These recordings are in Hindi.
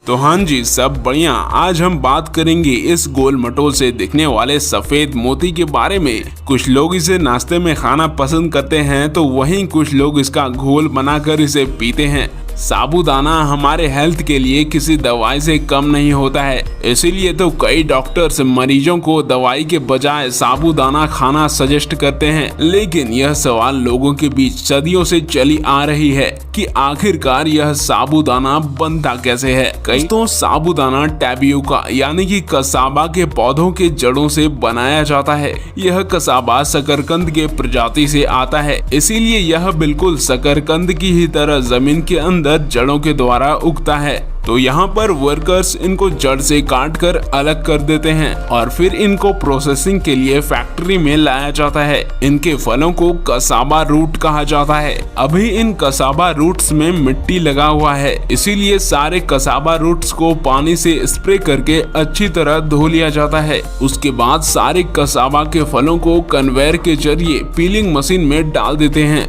तो हाँ जी, सब बढ़िया। आज हम बात करेंगे इस गोल मटोल से दिखने वाले सफेद मोती के बारे में। कुछ लोग इसे नाश्ते में खाना पसंद करते हैं तो वहीं कुछ लोग इसका घोल बनाकर इसे पीते हैं। साबूदाना हमारे हेल्थ के लिए किसी दवाई से कम नहीं होता है, इसीलिए तो कई डॉक्टर्स मरीजों को दवाई के बजाय साबूदाना खाना सजेस्ट करते हैं। लेकिन यह सवाल लोगों के बीच सदियों से चली आ रही है कि आखिरकार यह साबूदाना बनता कैसे है। कई तो साबूदाना टैपियोका यानी कि कसाबा के पौधों के जड़ों से बनाया जाता है। यह कसाबा शकरकंद के प्रजाति से आता है, इसीलिए यह बिल्कुल शकरकंद की ही तरह जमीन के अंदर जड़ों के द्वारा उगता है। तो यहाँ पर वर्कर्स इनको जड़ से काट कर अलग कर देते हैं और फिर इनको प्रोसेसिंग के लिए फैक्ट्री में लाया जाता है। इनके फलों को कसाबा रूट कहा जाता है। अभी इन कसाबा रूट्स में मिट्टी लगा हुआ है, इसीलिए सारे कसाबा रूट्स को पानी से स्प्रे करके अच्छी तरह धो लिया जाता है। उसके बाद सारे कसाबा के फलों को कन्वेयर के जरिए पीलिंग मशीन में डाल देते हैं।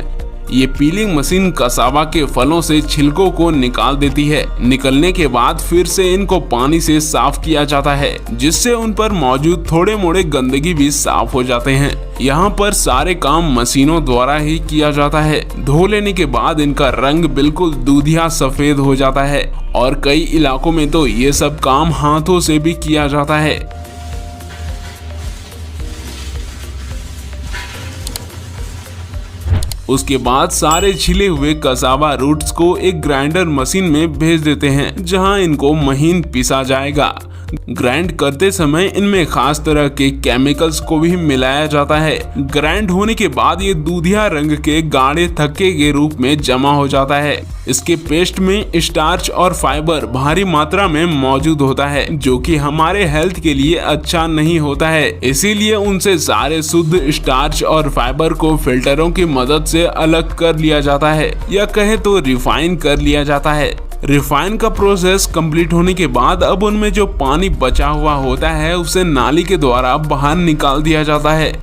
ये पीलिंग मशीन कसाबा के फलों से छिलकों को निकाल देती है। निकलने के बाद फिर से इनको पानी से साफ किया जाता है, जिससे उन पर मौजूद थोड़े मोड़े गंदगी भी साफ हो जाते हैं। यहाँ पर सारे काम मशीनों द्वारा ही किया जाता है। धो लेने के बाद इनका रंग बिल्कुल दूधिया सफेद हो जाता है और कई इलाकों में तो ये सब काम हाथों से भी किया जाता है। उसके बाद सारे छिले हुए कसाबा रूट्स को एक ग्राइंडर मशीन में भेज देते हैं, जहां इनको महीन पीसा जाएगा। ग्राइंड करते समय इनमें खास तरह के केमिकल्स को भी मिलाया जाता है। ग्राइंड होने के बाद ये दूधिया रंग के गाढ़े थक्के के रूप में जमा हो जाता है। इसके पेस्ट में स्टार्च और फाइबर भारी मात्रा में मौजूद होता है, जो कि हमारे हेल्थ के लिए अच्छा नहीं होता है। इसीलिए उनसे सारे शुद्ध स्टार्च और फाइबर को फिल्टरों की मदद से अलग कर लिया जाता है, या कहे तो रिफाइन कर लिया जाता है। रिफाइन का प्रोसेस कंप्लीट होने के बाद अब उनमें जो पानी बचा हुआ होता है उसे नाली के द्वारा बाहर निकाल दिया जाता है।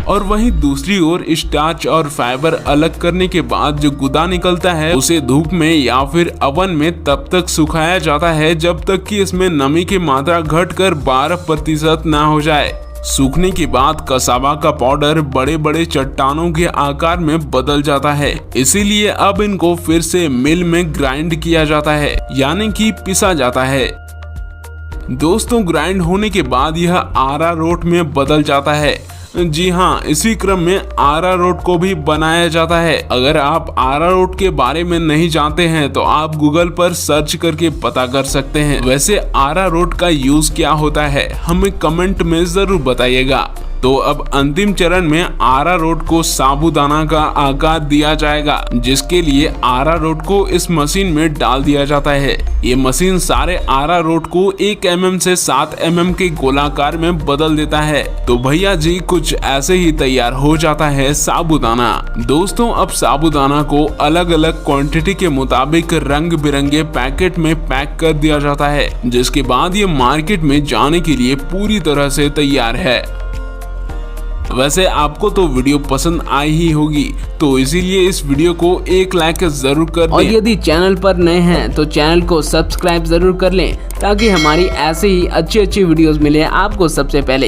और वहीं दूसरी ओर स्टार्च और फाइबर अलग करने के बाद जो गुदा निकलता है उसे धूप में या फिर ओवन में तब तक सुखाया जाता है जब तक कि इसमें नमी की मात्रा घटकर 12% ना हो जाए। सूखने के बाद कसाबा का पाउडर बड़े बड़े चट्टानों के आकार में बदल जाता है, इसीलिए अब इनको फिर से मिल में ग्राइंड किया जाता है, यानी कि पिसा जाता है। दोस्तों, ग्राइंड होने के बाद यह अरारोट में बदल जाता है। जी हाँ, इसी क्रम में अरारोट को भी बनाया जाता है। अगर आप अरारोट के बारे में नहीं जानते हैं तो आप गूगल पर सर्च करके पता कर सकते हैं। वैसे अरारोट का यूज क्या होता है हमें कमेंट में जरूर बताइएगा। तो अब अंतिम चरण में अरारोट को साबूदाना का आकार दिया जाएगा, जिसके लिए अरारोट को इस मशीन में डाल दिया जाता है। ये मशीन सारे अरारोट को 1 mm से 7 mm के गोलाकार में बदल देता है। तो भैया जी, कुछ ऐसे ही तैयार हो जाता है साबूदाना। दोस्तों, अब साबूदाना को अलग अलग क्वांटिटी के मुताबिक रंग बिरंगे पैकेट में पैक कर दिया जाता है, जिसके बाद ये मार्केट में जाने के लिए पूरी तरह से तैयार है। वैसे आपको तो वीडियो पसंद आई ही होगी, तो इसीलिए इस वीडियो को एक लाइक जरूर कर दें। और यदि चैनल पर नए हैं तो चैनल को सब्सक्राइब जरूर कर लें, ताकि हमारी ऐसे ही अच्छी वीडियोस मिले आपको सबसे पहले।